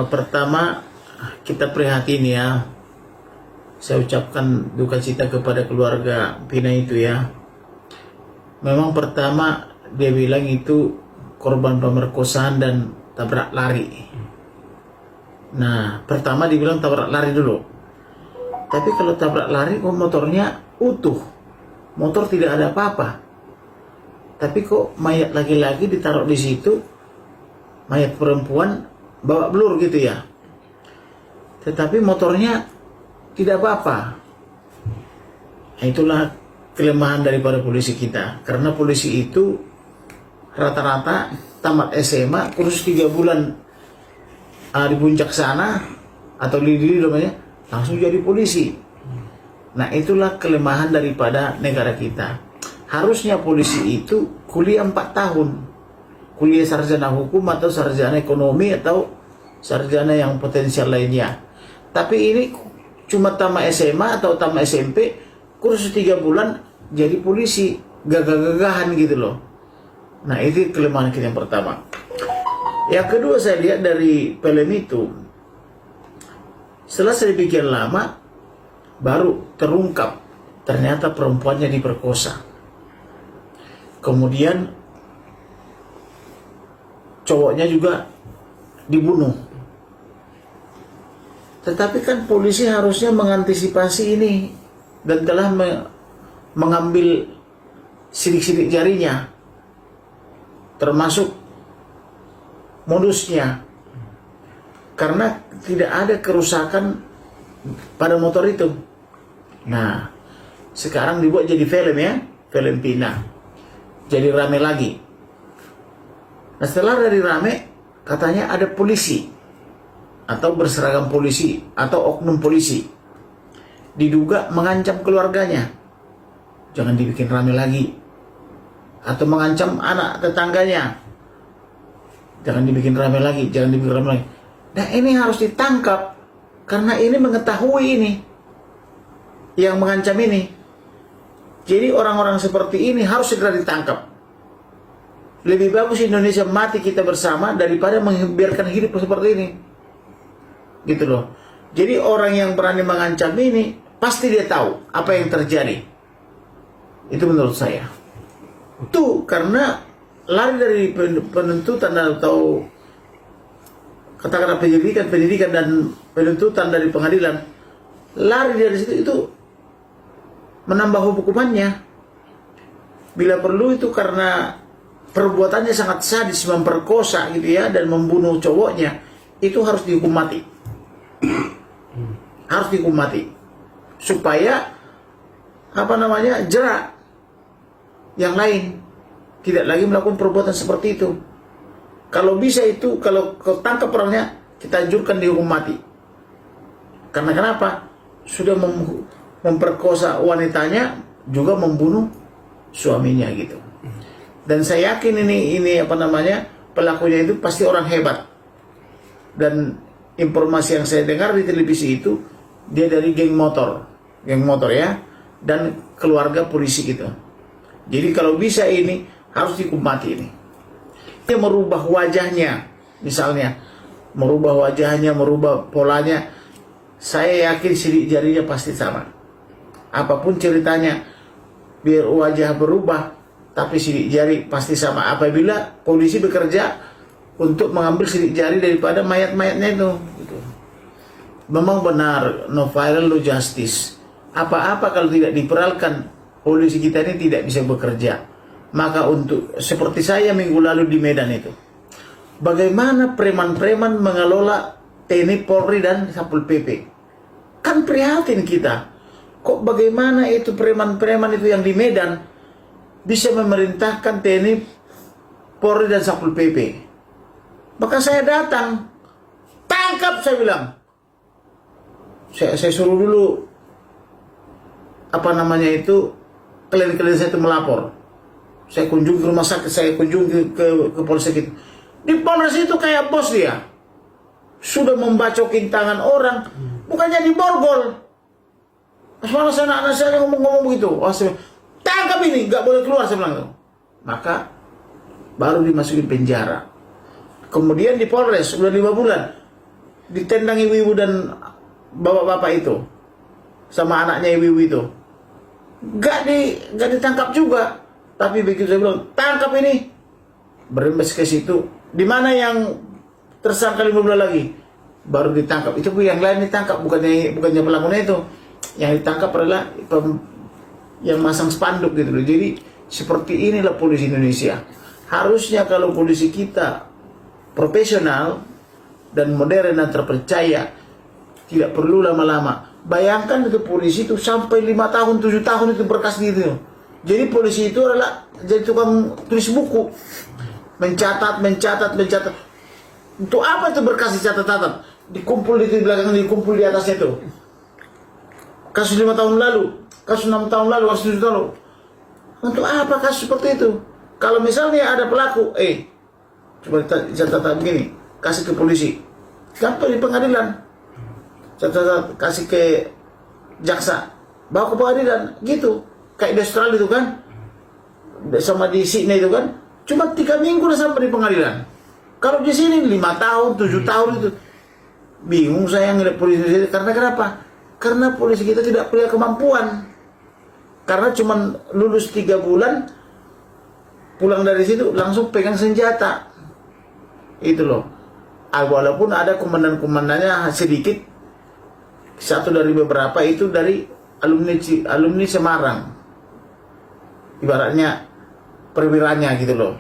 Pertama, kita prihatin ya. Saya ucapkan duka cita kepada keluarga Pina itu ya. Memang pertama dia bilang itu korban pemerkosaan dan tabrak lari. Nah, pertama dibilang tabrak lari dulu. Tapi kalau tabrak lari kok motornya utuh. Motor tidak ada apa-apa. Tapi kok mayat laki-laki ditaruh di situ, mayat perempuan bawa blur gitu ya. Tetapi motornya tidak apa-apa. Nah, itulah kelemahan daripada polisi kita. Karena polisi itu rata-rata tamat SMA, kursus 3 bulan di puncak sana, atau di namanya, langsung jadi polisi. Nah, itulah kelemahan daripada negara kita. Harusnya polisi itu kuliah 4 tahun. Kuliah sarjana hukum atau sarjana ekonomi atau sarjana yang potensial lainnya. Tapi ini cuma tamat SMA atau tamat SMP, kursus 3 bulan jadi polisi, gagah-gagahan gitu loh. Nah, itu kelemahan kita yang pertama. Yang kedua, saya lihat dari film itu, setelah sedemikian lama baru terungkap ternyata perempuannya diperkosa. Kemudian cowoknya juga dibunuh. Tetapi kan polisi harusnya mengantisipasi ini dan telah mengambil sidik-sidik jarinya, termasuk modusnya, karena tidak ada kerusakan pada motor itu. Nah, sekarang dibuat jadi film ya, film Pina, jadi rame lagi. Nah, setelah dari rame, katanya ada polisi atau berseragam polisi atau oknum polisi diduga mengancam keluarganya, jangan dibikin rame lagi, atau mengancam anak tetangganya, jangan dibikin rame lagi, jangan dibikin rame lagi. Nah, ini harus ditangkap karena ini mengetahui ini yang mengancam ini. Jadi orang-orang seperti ini harus segera ditangkap. Lebih bagus Indonesia mati kita bersama daripada membiarkan hidup seperti ini. Gitu loh. Jadi orang yang berani mengancam ini pasti dia tahu apa yang terjadi. Itu menurut saya. Itu karena lari dari penuntutan atau katakanlah penyidikan dan penuntutan dari pengadilan, lari dari situ itu menambah hukumannya. Bila perlu itu karena perbuatannya sangat sadis, memperkosa gitu ya, dan membunuh cowoknya, itu harus dihukum mati. Harus dihukum mati supaya jerak yang lain tidak lagi melakukan perbuatan seperti itu. Kalau bisa itu, kalau tangkap orangnya, kita anjurkan dihukum mati. Karena kenapa? Sudah memperkosa wanitanya, juga membunuh suaminya gitu. Dan saya yakin ini pelakunya itu pasti orang hebat. Dan informasi yang saya dengar di televisi itu, dia dari geng motor ya, dan keluarga polisi gitu. Jadi kalau bisa ini harus dihukum mati ini. Dia merubah wajahnya, misalnya merubah wajahnya, merubah polanya, saya yakin sidik jarinya pasti sama. Apapun ceritanya, biar wajah berubah, tapi sidik jari pasti sama. Apabila polisi bekerja untuk mengambil sidik jari daripada mayat-mayatnya itu. Gitu. Memang benar, no viral, no justice. Apa-apa kalau tidak diperalkan, polisi kita ini tidak bisa bekerja. Maka untuk seperti saya minggu lalu di Medan itu, bagaimana preman-preman mengelola TNI, Polri dan Satpol PP, kan prihatin kita. Kok bagaimana itu preman-preman itu yang di Medan bisa memerintahkan TNI, Polri dan Satpol PP? Maka saya datang, tangkap, saya bilang. Saya suruh dulu klien-klien saya itu melapor. Saya kunjungi ke rumah sakit, saya kunjungi ke polsek itu. Di Polres itu kayak bos dia. Sudah membacokin tangan orang, bukannya diborgol. Malah anak-anak saya ngomong begitu. Tangkap ini, nggak boleh keluar, saya bilang. Maka baru dimasukin penjara. Kemudian di Polres, sudah 5 bulan. ditendang ibu-ibu dan bapak-bapak itu sama anaknya ibu-ibu itu, gak ditangkap juga. Tapi begitu saya bilang tangkap ini, berimbas ke situ. Di mana yang tersangka 5 bulan lagi baru ditangkap. Itu yang lain ditangkap, bukannya pelakunya itu. Yang ditangkap adalah yang masang spanduk gitu loh. Jadi seperti inilah polisi Indonesia. Harusnya kalau polisi kita profesional dan modern dan terpercaya, tidak perlu lama-lama. Bayangkan itu polisi itu sampai 5 tahun, 7 tahun itu berkas gitu. Jadi polisi itu adalah jadi tukang tulis buku. Mencatat. Untuk apa itu berkas dicatat? Dikumpul di belakang, dikumpul di atasnya itu. Kasus 5 tahun lalu, kasus 6 tahun lalu, kasus 7 tahun lalu. Untuk apa kasus seperti itu? Kalau misalnya ada pelaku, coba catat begini, kasih ke polisi. Sampai di pengadilan. Catat kasih ke jaksa. Bawa ke pengadilan, gitu. Kayak di Australia itu kan. Sama di Sydney itu kan. Cuma 3 minggu udah sampai di pengadilan. Kalau di sini 5 tahun, 7 tahun itu. Bingung saya ngeliat polisi itu. Karena kenapa? Karena polisi kita tidak punya kemampuan. Karena cuma lulus 3 bulan, pulang dari situ langsung pegang senjata. Itu loh. Walaupun ada komandan-komandannya sedikit, satu dari beberapa itu dari alumni Semarang. Ibaratnya perwiranya gitu loh.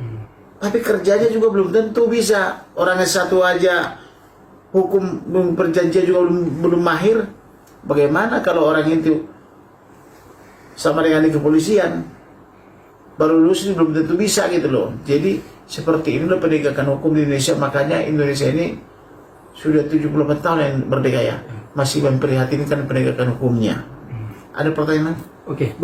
Tapi kerjanya juga belum tentu bisa. Orangnya satu aja hukum perjanjian juga belum mahir. Bagaimana kalau orang itu sama dengan di kepolisian baru lulus ini belum tentu bisa gitu loh. Jadi seperti inilah penegakan hukum di Indonesia. Makanya Indonesia ini sudah 74 tahun yang merdeka ya, masih memprihatinkan penegakan hukumnya. Ada pertanyaan? Oke.